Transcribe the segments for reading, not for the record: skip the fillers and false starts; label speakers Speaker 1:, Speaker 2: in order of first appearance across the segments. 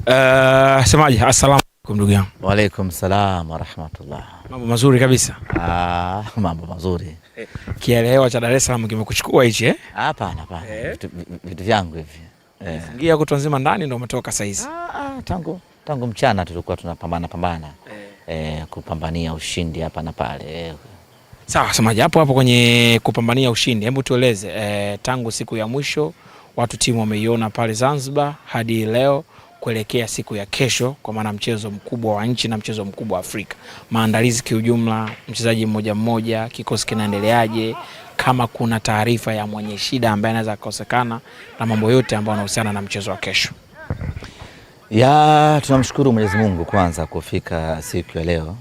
Speaker 1: Semaji, assalamu alaikum ndugu yangu.
Speaker 2: Wa alaikum salam wa rahmatullah.
Speaker 1: Mambo mazuri kabisa.
Speaker 2: Mambo mazuri.
Speaker 1: Kielewa cha Dar es Salaam kimekuchukua hichi
Speaker 2: Hapana. Vitu vyangu hivi.
Speaker 1: Ingia kutwa nzima ndani ndio umetoka saa hizi.
Speaker 2: Tangu mchana tulikuwa tunapambana. Kupambania ushindi hapa na pale.
Speaker 1: Sawa, semaji, hapo kwenye kupambania ushindi, hebu tueleze tangu siku ya mwisho watu timu wameiona pale Zanzibar hadi leo kuelekea siku ya kesho, kwa maana mchezo mkubwa wa nchi na mchezo mkubwa wa Afrika. Maandalizi kiujumla, mchezaji mmoja, kikosi kinaendeleaje, kama kuna taarifa ya mwenye shida ambaye anaweza kukosekana na mambo yote ambayo yanahusiana na mchezo wa kesho.
Speaker 2: Tunamshukuru Mwenyezi Mungu kwanza kufika siku ya leo,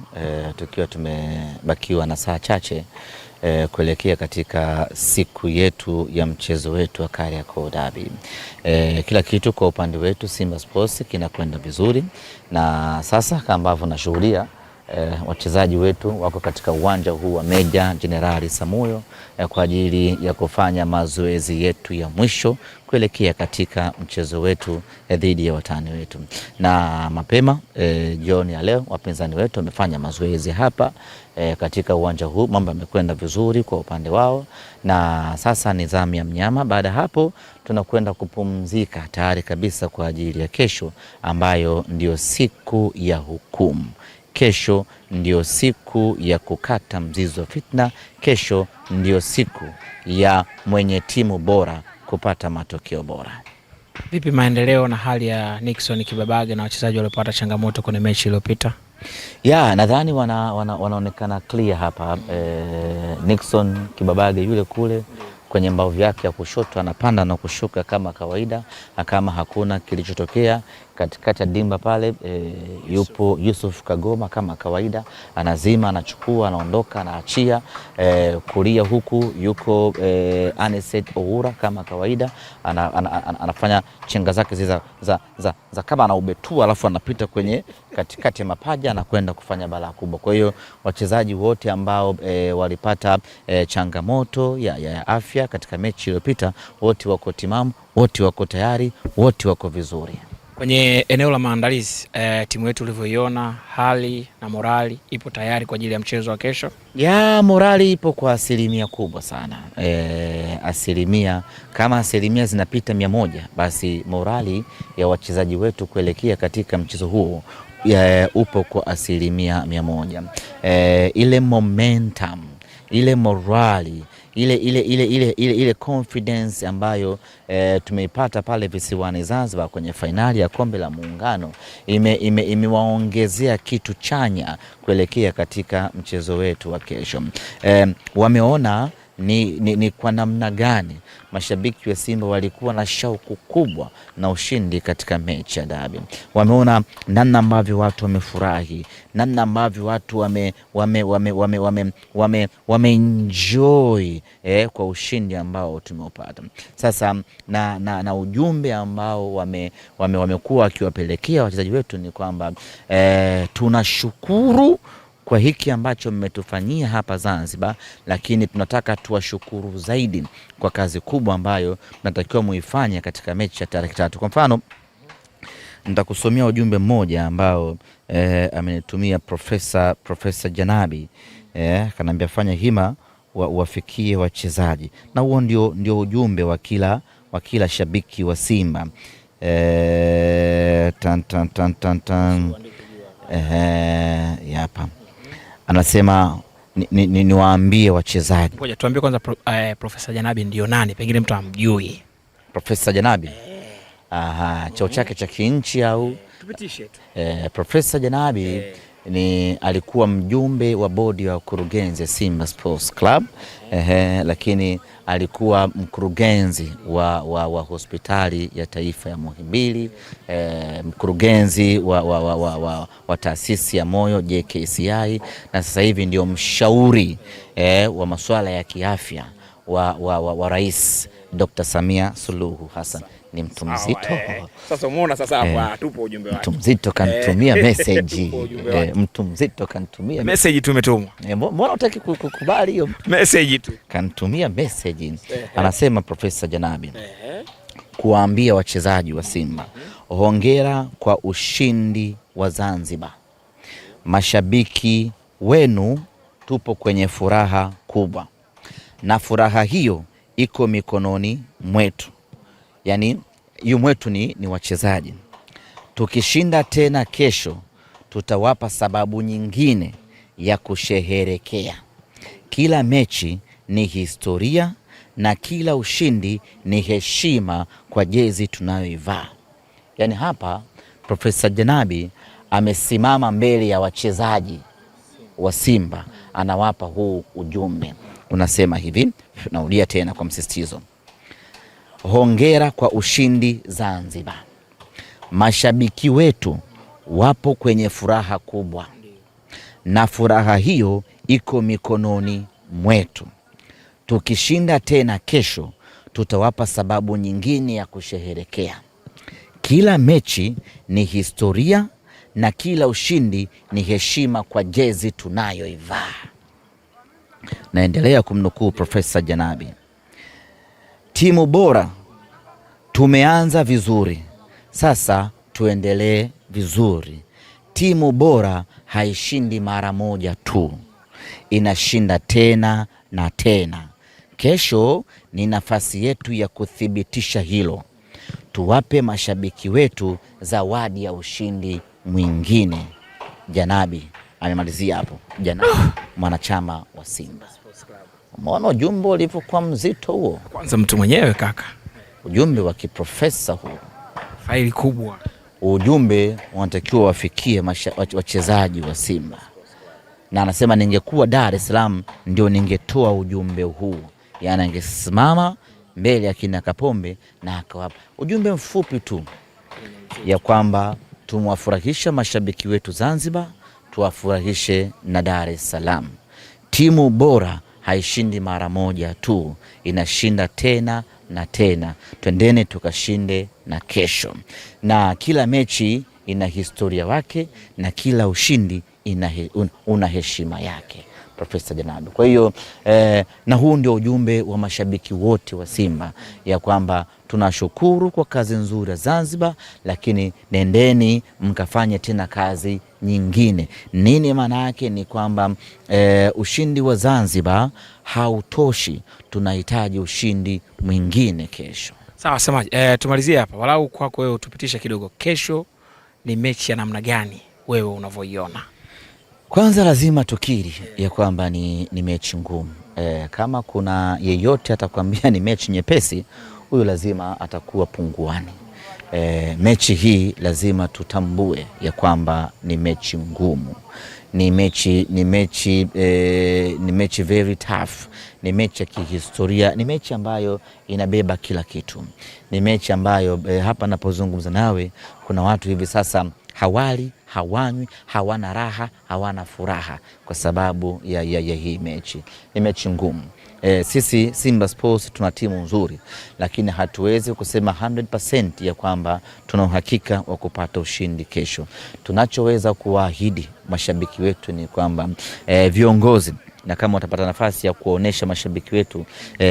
Speaker 2: tukiwa tumebakiwa na saa chache kuelekea katika siku yetu ya mchezo wetu wa Kariakoo Derby. Kila kitu kwa upande wetu Simba Sports kinakwenda vizuri, na sasa kama ambavyo nashuhudia wachezaji wetu wako katika uwanja huu wa Meja Jenerali Samuyo kwa ajili ya kufanya mazoezi yetu ya mwisho kuelekea katika mchezo wetu dhidi ya watani wetu. Na mapema jioni ya leo wapinzani wetu wamefanya mazoezi hapa katika uwanja huu. Mambo yamekwenda vizuri kwa upande wao, na sasa ni zamu ya mnyama. Baada hapo tunakwenda kupumzika tayari kabisa kwa ajili ya kesho, ambayo ndio siku ya hukumu. Kesho ndio siku ya kukata mzizi wa fitna. Kesho ndio siku ya mwenye timu bora kupata matokeo bora.
Speaker 1: Vipi maendeleo na hali ya Nixon Kibabage na wachezaji waliopata changamoto kwenye mechi iliyopita?
Speaker 2: Nadhani wanaonekana clear hapa. Nixon Kibabage yule kule kwenye mbavu yake ya kushoto anapanda na kushuka kama kawaida, na kama hakuna kilichotokea. Katikati ya dimba pale yupo Yusuf Kagoma kama kawaida, anazima, anachukua, anaondoka, anaachia. Kulia huku yuko Aneset Oura kama kawaida, anafanya chenga zake za kama anaubetua, alafu anapita kwenye katikati ya mapaja, anakwenda kufanya balaa kubwa. Kwa hiyo wachezaji wote ambao walipata changamoto ya afya katika mechi iliyopita, wote wako timamu, wote wako tayari, wote wako vizuri.
Speaker 1: Kwenye eneo la maandalizi, timu yetu ulivyoiona, hali na morali ipo tayari kwa ajili ya mchezo wa kesho?
Speaker 2: Morali ipo kwa asilimia kubwa sana. Kama asilimia zinapita 100, basi morali ya wachezaji wetu kuelekea katika mchezo huo upo kwa asilimia 100. Ile momentum, ile morali, ile confidence ambayo tumeipata pale visiwani Zanzibar kwenye fainali ya Kombe la Muungano imewaongezea kitu chanya kuelekea katika mchezo wetu wa kesho. Wameona ni kwa namna gani mashabiki wa Simba walikuwa na shauku kubwa na ushindi katika mechi ya Derby. Wameona namna ambavyo watu wamefurahi, namna ambavyo watu wameenjoy kwa ushindi ambao tumeupata. Sasa na ujumbe ambao wamekuwa wakiwapelekea wachezaji wetu ni kwamba tunashukuru kwa hiki ambacho mmetufanyia hapa Zanzibar, lakini tunataka tuwashukuru zaidi kwa kazi kubwa ambayo tunatakiwa muifanye katika mechi ya tarehe 3. Kwa mfano, nitakusomea ujumbe mmoja ambao amenitumia Profesa Janabi. Kanambia fanya hima wafikie wachezaji, na huo ndio ujumbe wa kila shabiki wa Simba. Hapa anasema niwaambie wachezaji.
Speaker 1: Ngoja tuambie kwanza Profesa Janabi ndio nani? Pengine mtu amjui.
Speaker 2: Profesa Janabi cheo chake cha kinchi au
Speaker 1: tupitishe tu.
Speaker 2: Profesa Janabi alikuwa mjumbe wa bodi ya kurugenzi ya Simba Sports Club, lakini alikuwa mkurugenzi wa hospitali ya taifa ya Muhimbili, mkurugenzi wa taasisi ya moyo JKCI, na sasa hivi ndio mshauri wa masuala ya kiafya wa Rais Dr. Samia Suluhu Hassan. Ni mtu mzito.
Speaker 1: Sasa umeona sasa hapa tupo ujumbe wake.
Speaker 2: Mtu mzito kanitumia message. Mtu mzito kanitumia
Speaker 1: message tumetumwa.
Speaker 2: Mbona hutaki kukubali hiyo
Speaker 1: message tu?
Speaker 2: Kanitumia message. Anasema Profesa Janabi kuwaambia wachezaji wa Simba hongera kwa ushindi wa Zanzibar. Mashabiki wenu tupo kwenye furaha kubwa, na furaha hiyo iko mikononi mwetu. Yani yu mwetu ni wachezaji. Tukishinda tena kesho, tutawapa sababu nyingine ya kusherehekea. Kila mechi ni historia na kila ushindi ni heshima kwa jezi tunayoivaa. Yani hapa Profesa Janabi amesimama mbele ya wachezaji wa Simba, anawapa huu ujumbe. Unasema hivi, naudia tena kwa msisitizo. Hongera kwa ushindi Zanzibar. Mashabiki wetu wapo kwenye furaha kubwa, na furaha hiyo iko mikononi mwetu. Tukishinda tena kesho, tutawapa sababu nyingine ya kusherehekea. Kila mechi ni historia na kila ushindi ni heshima kwa jezi tunayoivaa. Naendelea kumnukuu Profesa Janabi. Timu bora, tumeanza vizuri, sasa tuendelee vizuri. Timu bora haishindi mara moja tu, inashinda tena na tena. Kesho ni nafasi yetu ya kuthibitisha hilo. Tuwape mashabiki wetu zawadi ya ushindi mwingine. Janabi amemalizia hapo. Janabi mwanachama wa Simba. Umeona ujumbe ulivyokuwa mzito huo?
Speaker 1: Kwanza mtu mwenyewe kaka,
Speaker 2: ujumbe wa kiprofesa huo,
Speaker 1: faili kubwa.
Speaker 2: Ujumbe wanatakiwa wafikie wachezaji wa Simba, na anasema ningekuwa Dar es Salaam ndio ningetoa ujumbe huu. Yani angesimama mbele ya kina Kapombe na akawapa ujumbe mfupi tu ya kwamba tumwafurahisha mashabiki wetu Zanzibar, tuwafurahishe na Dar es Salaam. Timu bora haishindi mara moja tu, inashinda tena na tena. Twendeni tukashinde na kesho. Na kila mechi ina historia wake na kila ushindi una heshima yake. Profesa Janabi. Kwa hiyo na huu ndio ujumbe wa mashabiki wote wa Simba, ya kwamba tunashukuru kwa kazi nzuri ya Zanzibar, lakini nendeni mkafanye tena kazi nyingine. Nini maana yake? Ni kwamba ushindi wa Zanzibar hautoshi, tunahitaji ushindi mwingine kesho.
Speaker 1: Sawa semaji, tumalizie hapa walau kwako wewe utupitisha kidogo. Kesho ni mechi ya namna gani wewe unavyoiona?
Speaker 2: Kwanza lazima tukiri ya kwamba ni mechi ngumu. Kama kuna yeyote atakwambia ni mechi nyepesi, huyo lazima atakuwa punguani. Mechi hii lazima tutambue ya kwamba ni mechi ngumu. Ni mechi very tough. Ni mechi ya kihistoria, ni mechi ambayo inabeba kila kitu. Ni mechi ambayo hapa napozungumza nawe kuna watu hivi sasa hawali, hawanywi, hawana raha, hawana furaha kwa sababu ya hii mechi. Ni mechi ngumu. Sisi Simba Sports tuna timu nzuri, lakini hatuwezi kusema 100% ya kwamba tuna uhakika wa kupata ushindi kesho. Tunachoweza kuahidi mashabiki wetu ni kwamba viongozi, na kama utapata nafasi ya kuonesha mashabiki wetu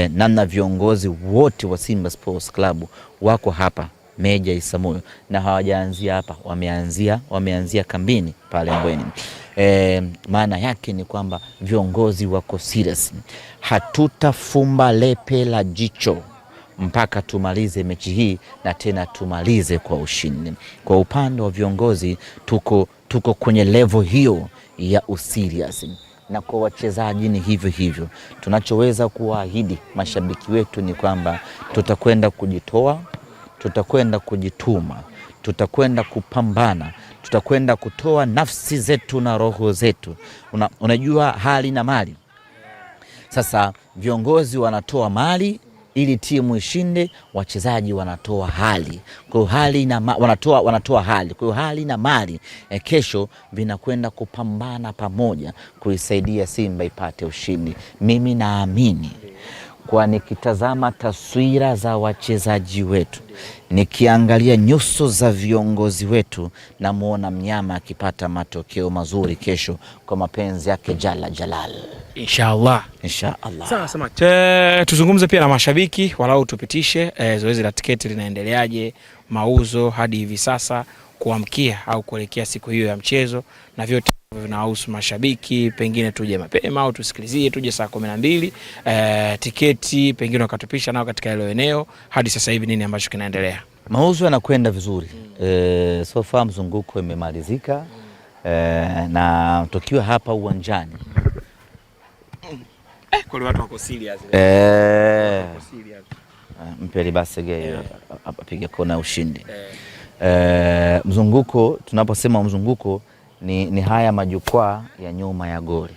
Speaker 2: namna viongozi wote wa Simba Sports Club wako hapa Meja Isamuyo, na hawajaanzia hapa, wameanzia kambini pale Mbweni. Maana yake ni kwamba viongozi wako serious. Hatutafumba lepe la jicho mpaka tumalize mechi hii, na tena tumalize kwa ushindi. Kwa upande wa viongozi tuko kwenye level hiyo ya userious, na kwa wachezaji ni hivyo hivyo. Tunachoweza kuahidi mashabiki wetu ni kwamba tutakwenda kujitoa, tutakwenda kujituma, tutakwenda kupambana, tutakwenda kutoa nafsi zetu na roho zetu. Unajua hali na mali. Sasa viongozi wanatoa mali ili timu ishinde, wachezaji wanatoa hali. Kwa hiyo hali na wanatoa hali. Kwa hiyo hali na mali kesho vinakwenda kupambana pamoja kuisaidia Simba ipate ushindi. Mimi naamini kwa nikitazama taswira za wachezaji wetu, nikiangalia nyuso za viongozi wetu, na muona mnyama akipata matokeo mazuri kesho kwa mapenzi yake Jalla Jalal.
Speaker 1: Inshallah.
Speaker 2: Inshallah.
Speaker 1: Sawa sema. Tuzungumze pia na mashabiki walau tupitishe zoezi la tiketi linaendeleaje, mauzo hadi hivi sasa kuamkia au kuelekea siku hiyo ya mchezo, na vyote vinahusu mashabiki, pengine tuje mapema au tusikilizie tuje saa 12, tiketi pengine wakatupisha nao katika hilo eneo. Hadi sasa hivi nini ambacho kinaendelea?
Speaker 2: Mauzo yanakwenda vizuri. So far mzunguko imemalizika, na tukiwa hapa uwanjani
Speaker 1: kwa watu wako serious.
Speaker 2: Mpeli Basege apige kona ushindi. Mzunguko, tunaposema mzunguko ni haya majukwaa ya nyuma ya goli.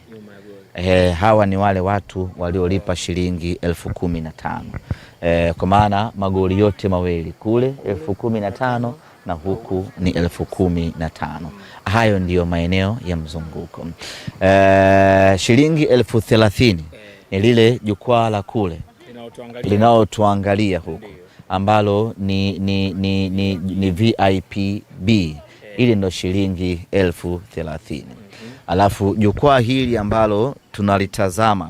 Speaker 2: Hawa ni wale watu waliolipa shilingi 15,000. Kwa maana magoli yote mawili kule 15,000 na huku ni 15,000. Hayo ndiyo maeneo ya mzunguko. Shilingi 30,000 ni lile jukwaa la kule linaotuangalia huku ambalo ni VIP B. Ile ndo shilingi 30,000. Alafu jukwaa hili ambalo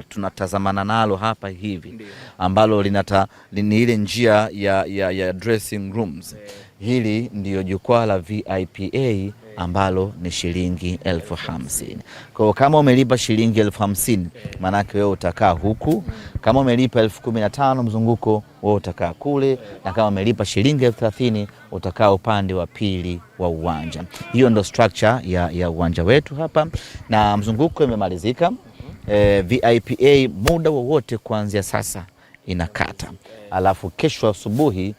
Speaker 2: tunatazamana nalo hapa hivi ambalo ni ile njia ya dressing rooms. Hili ndiyo jukwaa la VIPA ambalo ni shilingi 50,000. Kwa kama umelipa shilingi 50,000 manake wewe utakaa huku, kama umelipa 15,000 mzunguko wewe utakaa kule, na kama umelipa shilingi 30,000 utakaa upande wa pili wa uwanja. Hiyo ndo structure ya uwanja wetu hapa, na mzunguko imemalizika. VIPA muda wowote kuanzia sasa inakata. Alafu kesho asubuhi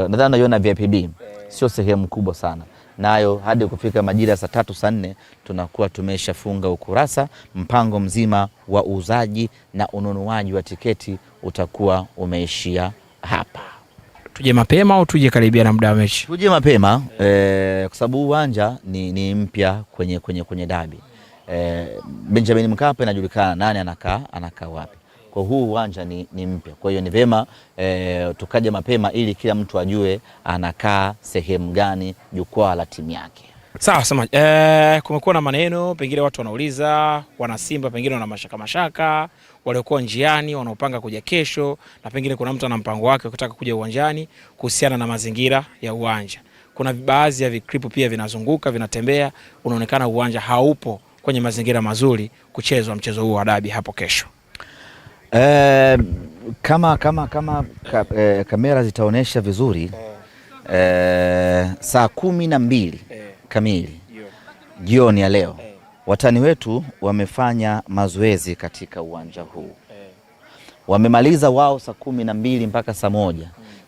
Speaker 2: nadhani naiona VIPB sio sehemu kubwa sana, nayo hadi kufika majira saa 3 saa 4 tunakuwa tumeshafunga ukurasa. Mpango mzima wa uuzaji na ununuaji wa tiketi utakuwa umeishia hapa.
Speaker 1: Tuje mapema au tuje karibia na muda wa mechi?
Speaker 2: Tuje mapema kwa sababu uwanja ni mpya kwenye dabi. Benjamin Mkapa inajulikana nani anakaa wapi. Kwa huu uwanja ni mpya. Kwa hiyo ni vema tukaje mapema ili kila mtu ajue anakaa sehemu gani jukwaa la timu yake.
Speaker 1: Sawa sama. Kumekuwa na maneno, pengine watu wanauliza, wana Simba pengine wana mashaka waliokuwa njiani wanaopanga kuja kesho, na pengine kuna mtu ana mpango wake kutaka kuja uwanjani kuhusiana na mazingira ya uwanja. Kuna baadhi ya vikripu pia vinazunguka vinatembea, unaonekana uwanja haupo kwenye mazingira mazuri kuchezwa mchezo huu wa dabi hapo kesho.
Speaker 2: Kama kamera zitaonesha vizuri, saa 12 kamili jioni ya leo watani wetu wamefanya mazoezi katika uwanja huu. Wamemaliza wao saa 12 mpaka saa 1.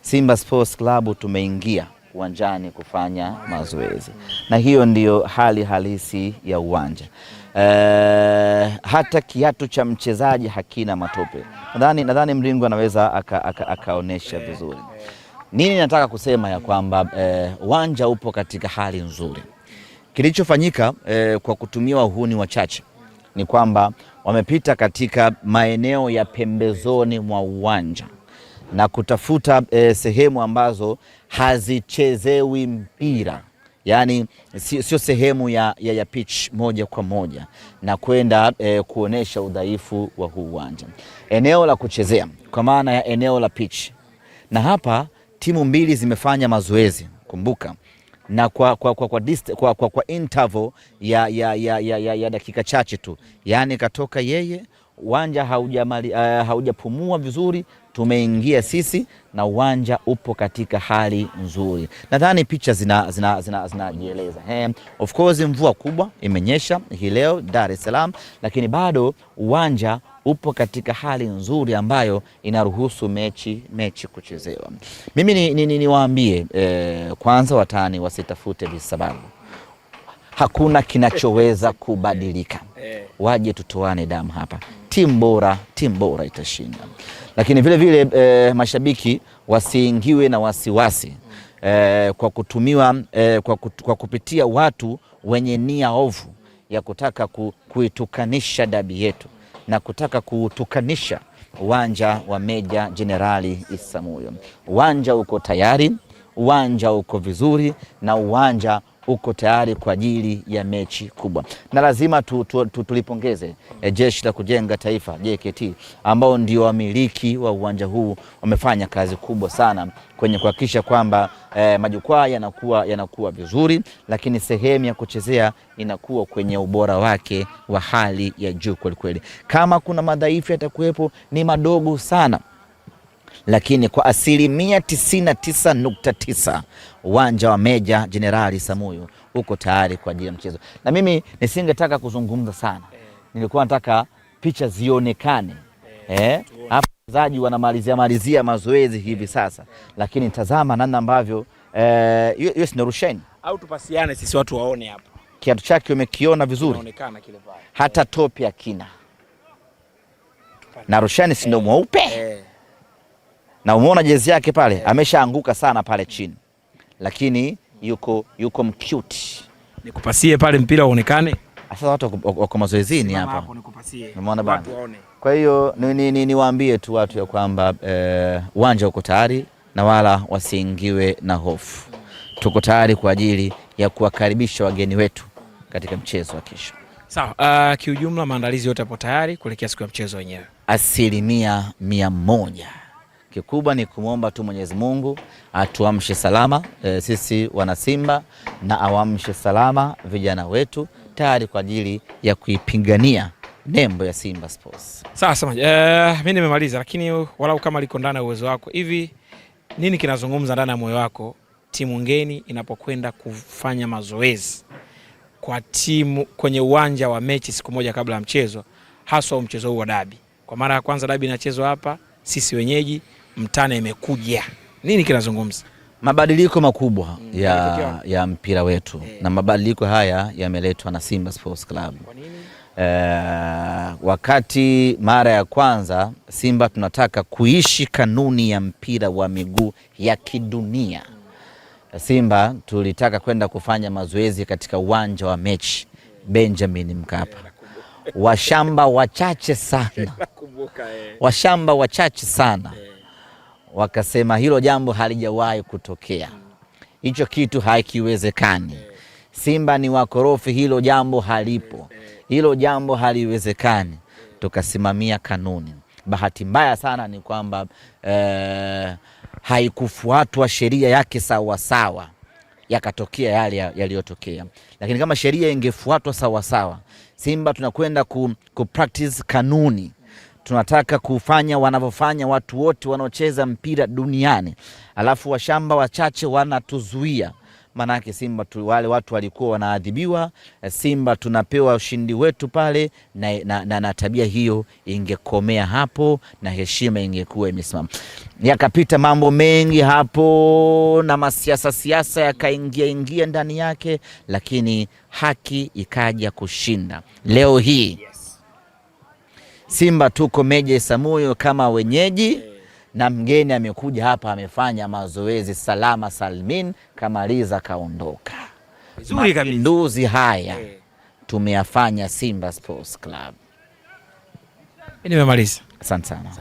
Speaker 2: Simba Sports Club tumeingia uwanjani kufanya mazoezi, na hiyo ndiyo hali halisi ya uwanja. Hata kiatu cha mchezaji hakina matope. Nadhani Mringo anaweza akaonesha vizuri. Nini nataka kusema ya kwamba uwanja upo katika hali nzuri. Kilichofanyika kwa kutumia uhuni wachache ni kwamba wamepita katika maeneo ya pembezoni mwa uwanja na kutafuta sehemu ambazo hazichezewi mpira. Yani sio sehemu ya pitch moja kwa moja, na kwenda kuonesha udhaifu wa huu uwanja. Eneo la kuchezea kwa maana ya eneo la pitch. Na hapa timu mbili zimefanya mazoezi, kumbuka, na kwa interval ya dakika chache tu. Yani katoka yeye, uwanja haujapumua vizuri, tumeingia sisi na uwanja upo katika hali nzuri. Nadhani picha zinajieleza. Of course mvua kubwa imenyesha hii leo Dar es Salaam, lakini bado uwanja upo katika hali nzuri ambayo inaruhusu mechi kuchezewa. Mimi niwaambie kwanza watani wasitafute visababu. Hakuna kinachoweza kubadilika. Waje tutoane damu hapa. Timu bora itashinda. Lakini vile mashabiki wasiingiwe na wasiwasi kwa kutumiwa kwa kupitia watu wenye nia ovu ya kutaka kuitukanisha dabi yetu na kutaka kutukanisha uwanja wa Meja Jenerali Isamuhyo. Uwanja uko tayari, uwanja uko vizuri, na uwanja uko tayari kwa ajili ya mechi kubwa, na lazima tulipongeze Jeshi la Kujenga Taifa JKT, ambao ndio wamiliki wa uwanja huu. Wamefanya kazi kubwa sana kwenye kuhakikisha kwamba majukwaa yanakuwa vizuri, lakini sehemu ya kuchezea inakuwa kwenye ubora wake wa hali ya juu kweli. Kama kuna madhaifu yatakuwepo ni madogo sana, lakini kwa 99.9% uwanja wa Meja Jenerali Samuyo uko tayari kwa ajili ya mchezo. Na mimi nisingetaka kuzungumza sana, nilikuwa nataka picha zionekane. Hapa wachezaji wanamalizia mazoezi hivi sasa, lakini tazama namna ambavyo hiyo si Rushine,
Speaker 1: au tupasiane sisi watu waone hapa.
Speaker 2: Kiatu chake umekiona vizuri,
Speaker 1: inaonekana kile pale.
Speaker 2: Hata topi akina. Na Rushine si ndo mweupe. Na umeona jezi yake pale, ameshaanguka sana pale chini, lakini yuko mcute.
Speaker 1: Nikupasie pale mpira uonekane.
Speaker 2: Sasa watu wako mazoezini hapa.
Speaker 1: Hapo nikupasie.
Speaker 2: Umeona bana. Kwa hiyo niwaambie tu watu ya kwamba uwanja uko tayari na wala wasiingiwe na hofu. Tuko tayari kwa ajili ya kuwakaribisha wageni wetu katika mchezo wa kesho.
Speaker 1: Sawa, kiujumla maandalizi yote yapo tayari kuelekea siku ya mchezo wenyewe.
Speaker 2: 100%. Kikubwa ni kumwomba tu Mwenyezi Mungu atuamshe salama sisi wana Simba, na awamshe salama vijana wetu tayari kwa ajili ya kuipigania nembo ya Simba Sports.
Speaker 1: Sawa, mimi nimemaliza, lakini walau kama liko ndani ya uwezo wako, hivi nini kinazungumza ndani ya moyo wako timu ngeni inapokwenda kufanya mazoezi kwa timu kwenye uwanja wa mechi siku moja kabla ya mchezo, haswa mchezo huu wa dabi? Kwa mara ya kwanza dabi inachezwa hapa, sisi wenyeji, mtane imekuja. Nini kinazungumza?
Speaker 2: Mabadiliko makubwa ya mpira wetu. Na mabadiliko haya yameletwa na Simba Sports Club.
Speaker 1: Kwa nini?
Speaker 2: Wakati mara ya kwanza Simba tunataka kuishi kanuni ya mpira wa miguu ya kidunia. Simba tulitaka kwenda kufanya mazoezi katika uwanja wa mechi Benjamin Mkapa. Washamba wachache sana wakasema hilo jambo halijawahi kutokea, hicho kitu hakiwezekani, Simba ni wakorofi, hilo jambo halipo, hilo jambo haliwezekani. Tukasimamia kanuni. Bahati mbaya sana ni kwamba haikufuatwa sheria yake sawa, yakatokea yale yaliyotokea. Lakini kama sheria ingefuatwa sawa, Simba tunakwenda ku practice kanuni. Tunataka kufanya wanavyofanya watu wote wanaocheza mpira duniani, alafu washamba wachache wanatuzuia. Manake Simba wale watu walikuwa wanaadhibiwa, Simba tunapewa ushindi wetu pale, na tabia hiyo ingekomea hapo na heshima ingekuwa imesimama. Yakapita mambo mengi hapo na masiasa yakaingia ndani yake, lakini haki ikaja kushinda. Leo hii Simba tuko Meja Samuyo kama wenyeji, na mgeni amekuja hapa amefanya mazoezi salama salmin, kama Liza kaondoka.
Speaker 1: Vizuri kabisa.
Speaker 2: Mapinduzi haya tumeyafanya Simba Sports Club.
Speaker 1: Nimemaliza.
Speaker 2: Asante sana.